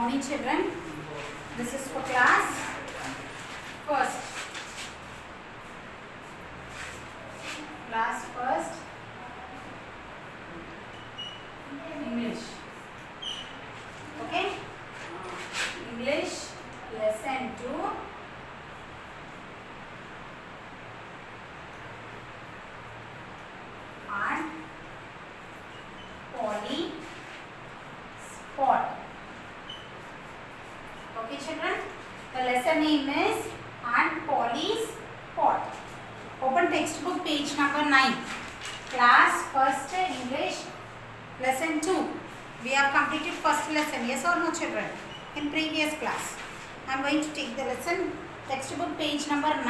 morning, children. This is for class first. Class first. English. Okay? English lesson 2. And Polly Spot. Okay, children? The lesson name is Aunt Polly's Pot. Open textbook page number 9. Class first English lesson 2. We have completed first lesson. Yes or no, children? In previous class. I am going to take the lesson textbook page number 9.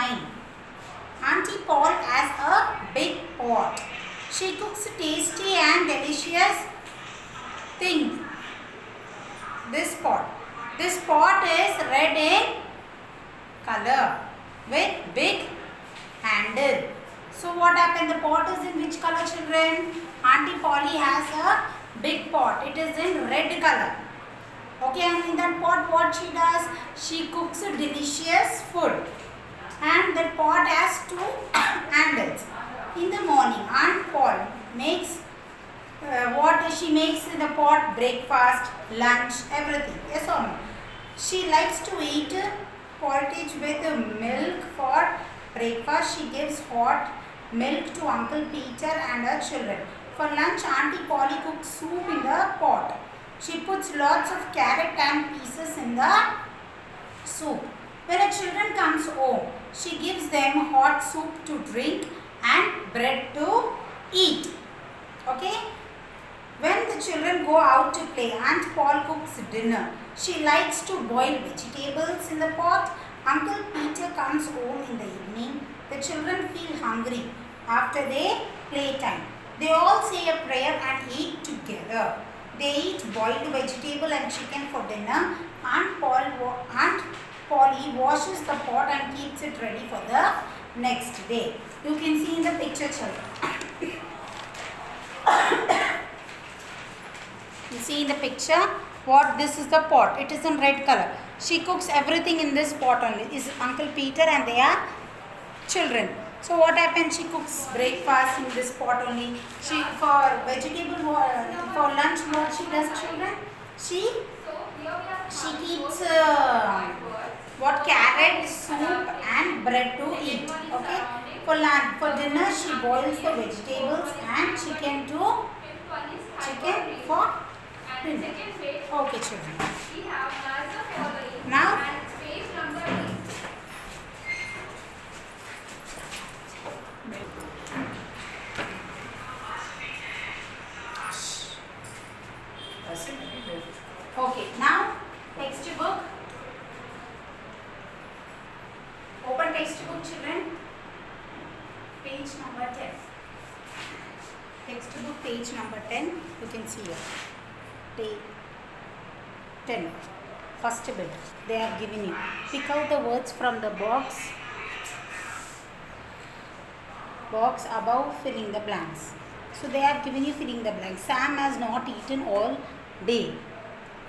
Auntie Paul has a big pot. She cooks tasty and delicious things. This pot is red in color with big handle. So what happened? The pot is in which color, children? Auntie Polly has a big pot. It is in red color. Okay, and in that pot what she does? She cooks a delicious food. And that pot has 2 handles. In the morning, Aunt Paul makes she makes in the pot breakfast, lunch, everything. Yes or no? She likes to eat porridge with milk for breakfast. She gives hot milk to Uncle Peter and her children. For lunch, Auntie Polly cooks soup in the pot. She puts lots of carrot and pieces in the soup. When her children comes home, she gives them hot soup to drink and bread to eat. Okay? When the children go out to play, Aunt Paul cooks dinner. She likes to boil vegetables in the pot. Uncle Peter comes home in the evening. The children feel hungry after their playtime. They all say a prayer and eat together. They eat boiled vegetable and chicken for dinner. Aunt Polly washes the pot and keeps it ready for the next day. You can see in the picture, children. You see in the picture what this is the pot. It is in red color. She cooks everything in this pot only. Is Uncle Peter and they are children. So what happens? She cooks breakfast in this pot only. She for vegetable for lunch what she does, children? She keeps what carrot soup and bread to eat. Okay. For lunch, for dinner she boils the vegetables and chicken for dinner. Okay, children. Now okay, now textbook. Open textbook, children. Page number 10. Textbook page number 10. You can see here. Day 10. First bit. They have given you. Pick out the words from the box above filling the blanks. So they have given you filling the blanks. Sam has not eaten all day.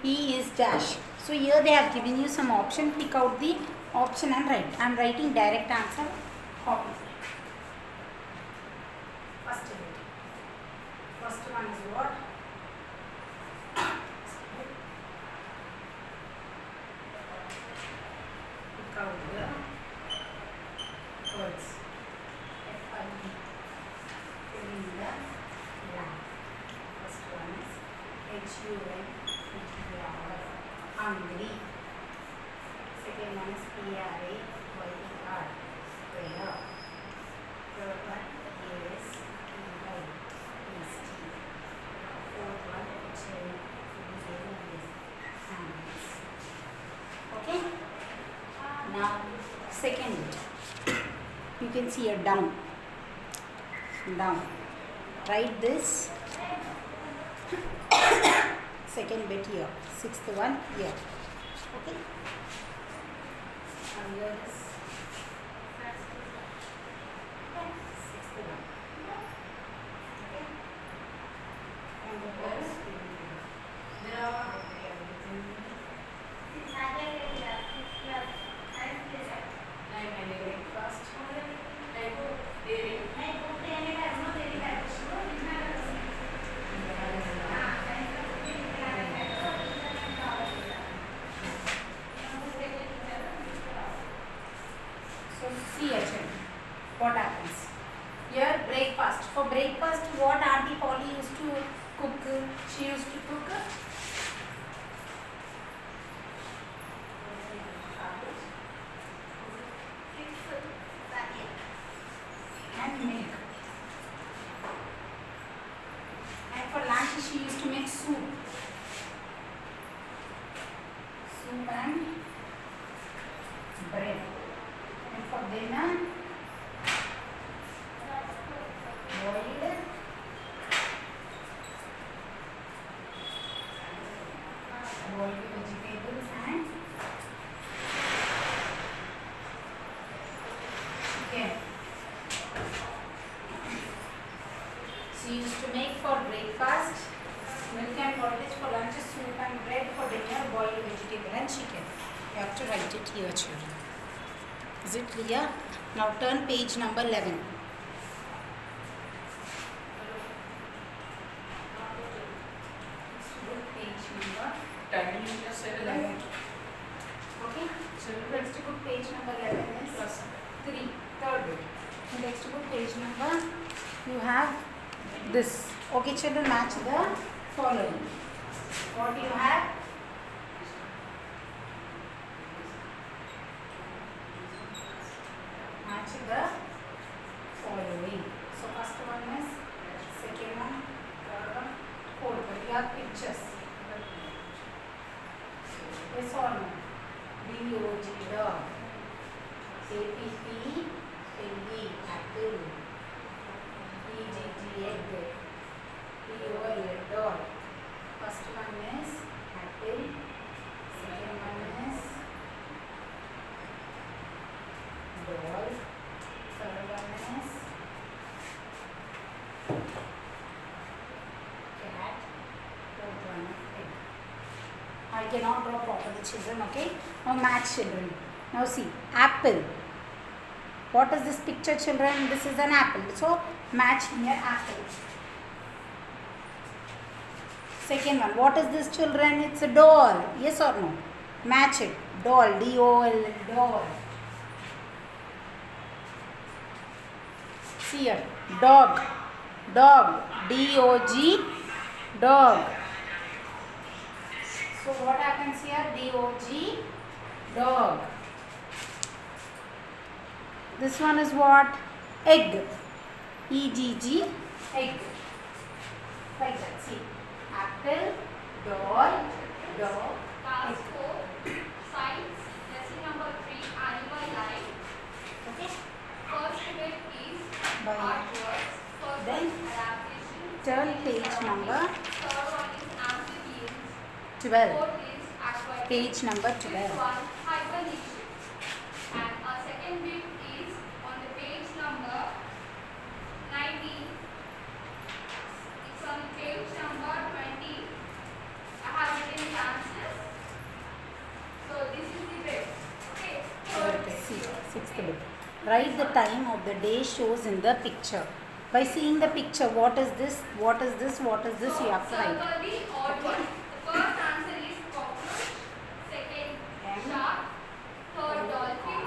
He is dash. So here they have given you some option. Pick out the option and write. I am writing direct answer. Copy. First bit. First one is what? Pick out the words. F-I-E. Fill in the blank. First one is H-U-N. Hungry. Second one is P-R-A-Y-E-R. Prayer. Third one is tasty. Fourth one is hands. Okay. Now second bit. You can see a down. Write this. Second bit here. Sixth one here. Okay. And here is sixth one. Okay. And the first See here, children. What happens? Here, breakfast. For breakfast, what Auntie Polly used to cook? She used to cook and milk. And for lunch, she used to make soup. Soup and bread. And for dinner, boiled vegetables and chicken. She used to make for breakfast milk and porridge, for lunch soup and bread, for dinner boiled vegetable and chicken. You have to write it here, children. Is it clear? Now turn page number 11. Page number 11. Okay? Textbook page number 11 is 3, third bit. In textbook page number, you have this. Okay, children, match the following. What do you have? Match the following. So first one is, second one, third one, fourth one. You have pictures. Yes or no? D-O-G, dog. A-P-P, penguin, apple. E-G-G, egg. D-O-L, dog. First one is apple. Second one is doll. Third one is cat. Fourth one is egg. I cannot draw properly, children, okay? Now match, children. Now see, apple. What is this picture, children? This is an apple. So match here apple. Second one, what is this, children? It's a doll. Yes or no? Match it. Doll. D-O-L, doll. See here. Dog. Dog. D-O-G, dog. So what happens here? D-O-G, dog. This one is what? Egg. E-G-G, egg. Like that. See. Apple, doll, dog, Task 4, Science, lesson number 3, Animal Life. Okay. First bit is By artworks. First then one adaptation. turn Second is page surroundings. number Third one is amphibians. 12. Fourth is aquatic. Page number Fifth 12. one hibernation. And our second bit is on the page number 19. It's on page number 20. I have written the answers. So this is the bit. Okay. Okay, see, sixth bit. Write the time of the day shows in the picture. By seeing the picture, what is this? What is this? What is this? You have to write. Circle the odd one. The first answer is cockroach. Second, M. shark. Third, dolphin.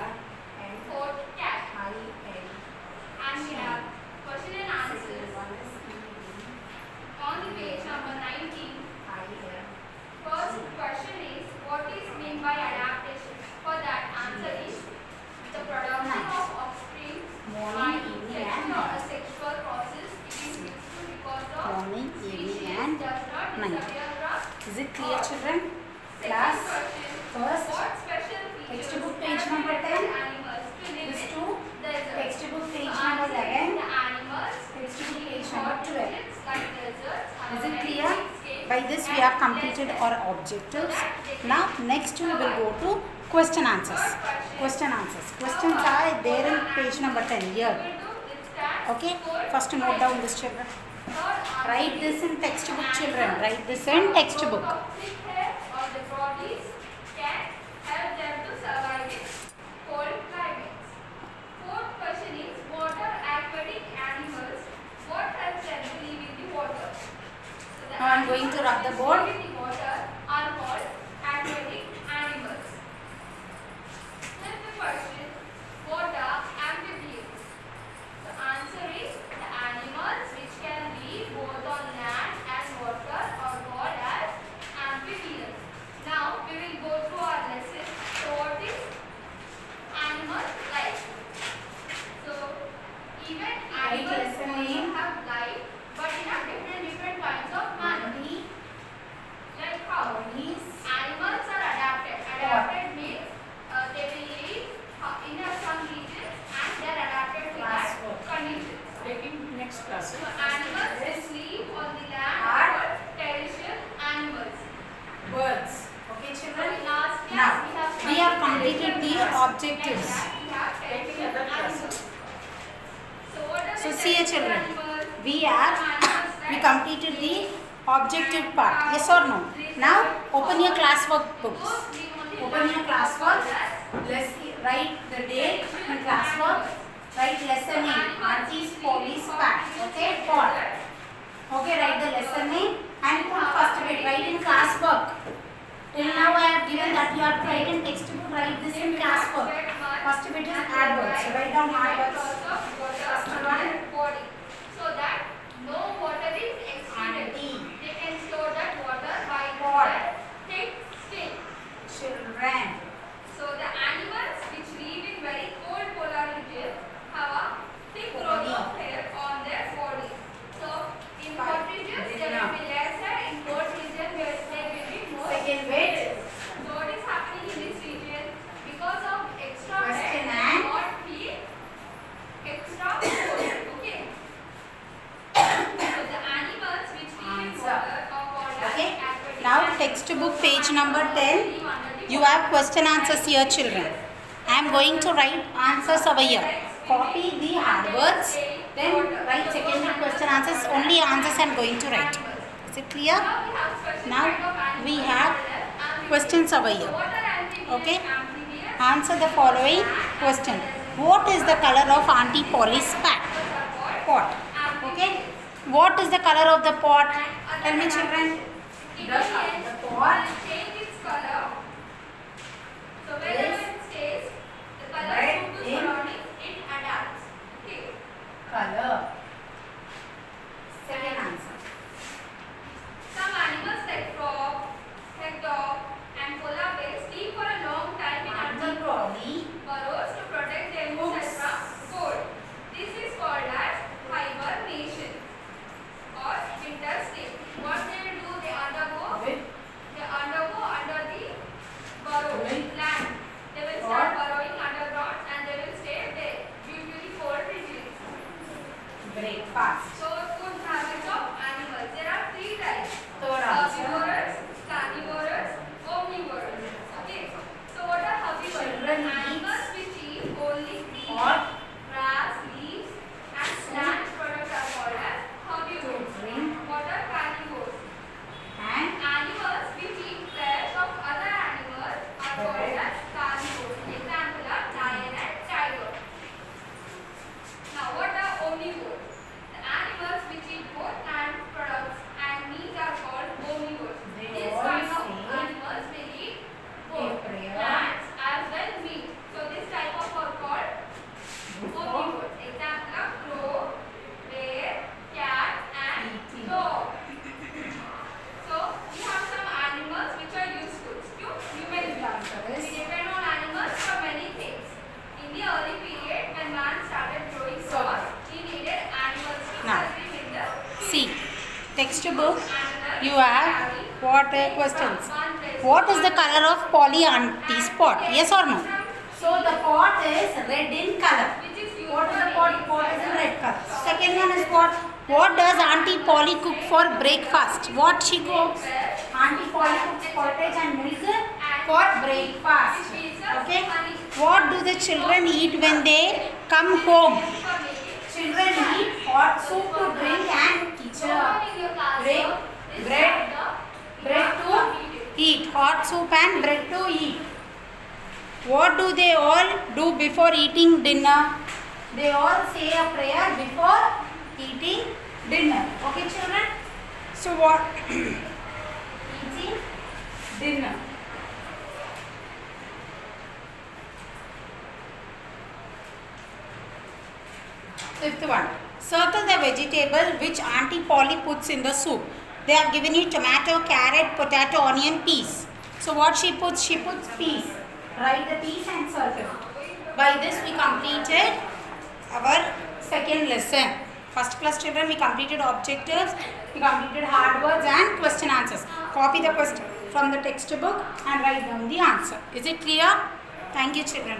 And Fourth, cat. I-N. And we have question and answers One is E-D. on the page number 19. I-N. First question is, what is meant by adaptation? For that, answer is the production of offspring by Morning, evening sexual and or sexual process. It is useful because the morning, evening species and does not night. disappear from. Is it clear, children? Second Class, question. first, What special features textbook page have number been 10. animals to live This in two, deserts? textbook page So number answer is 11. the animals Textbook live in page hot number 12. regions like deserts, Is it and clear? landscapes By this we and have completed less our than. objectives. Now next we will go to question answers. Question answers. Questions are there in page number 10 here. Okay. First note down this, children. Write this in textbook, children. Write this in textbook. Thick hair or the bodies can help them to survive in cold climates. Fourth question is, what are aquatic animals? What helps them to live in the water? So the Now I am going to rub the animals board. that live in the water are called aquatic animals. Fifth question, what are objectives. We have 10 animals. So what are So the see 10 children, animals? we completed the objective part. Yes or no? Now open your classwork books. Open your classwork. Let's write the date in classwork. Write lesson name. Auntie's Polly's Pack. Okay, pot. Okay, write the lesson name and put first bit. Write in classwork. Till now I have given that you have to write in textbook. Write this in classwork. First bit is adverbs. So write down adverbs. First one. Body. So that no water is exceeded. Auntie. They can store that water by Pot. thick skin. Children. So the animals which live in very cold polar regions have a thick growth of hair on their body. So in hot regions they will be lesser, in cold regions they will be more. Second bit. So what is happening in this region? Because of extra Question hair, and- they not feel extra cold. Okay. So the animals which live in Answer. water are called as Okay. aquatic Now animals. textbook page number 10. Live under the You water. have question answers here, children. I am going to write answers over here. Copy the adverbs. Then write secondary question answers. Only answers I am going to write. Is it clear? Now we have questions over here. Okay. Answer the following question. What is the color of Auntie Polly's pack? Pot. Okay. What is the color of the pot? Tell me, children. The pot Change its color. So wherever Yes. it stays, the color Red suit to in- surroundings, it adapts. Okay. color. Second answer. Some animals like frog, hedgehog, and polar bears live for a long time in Auntie underground Polly. burrows to protect themselves from cold. This is called as hibernation or winter sleep. What they will do, they undergo under the burrow land. They will start burrowing underground and they will stay there due to the cold regions. Breakfast. So food habits of animals. There are 3 types. Third answer. Herbivorous, carnivorous, omnivorous. Okay. So what are herbivorous? Children eat Animals which eat only green, What? grass, leaves, and plant products are called as herbivores. To drink. What are carnivores? And Animals which eat flesh of other animals are called as carnivores. Example are lion and tiger. Now what are omnivores? The animals which eat both plant products and meat are called omnivores. They This all kind of say animals will eat both prey. plants as well meat. So this type of are called omnivores. Example are crow, bear, cat and Eating. dog. So we have some animals which are useful to human beings. answer We is depend on animals for many things. In the early period, when man started growing crops, he needed animals to Now, help him in the see textbook. animal You have what questions? What is the color of Polly Auntie's pot? Yes or no? So the pot is red in color. which is used What is the for pot? making Pot is in cider. red color. Second one is what? What does Auntie Polly cook for breakfast? What she cooks? Auntie Polly cooks pottage and milk for breakfast. Okay. What do the children eat when they come home? For making Children eat hot soup to drink and Someone in your class, bread- this bread- chapter, bread you to have to eat it. eat. Hot soup and bread to eat. What do they all do before eating dinner? They all say a prayer before eating dinner. Okay, children? So what? Eating dinner. Fifth one. Circle the vegetable which Auntie Polly puts in the soup. They have given you tomato, carrot, potato, onion, peas. So what she puts? She puts peas. Write the peas and circle. By this we completed our second lesson. First class children, we completed objectives, we completed hard words and question answers. Copy the question from the textbook and write down the answer. Is it clear? Thank you, children.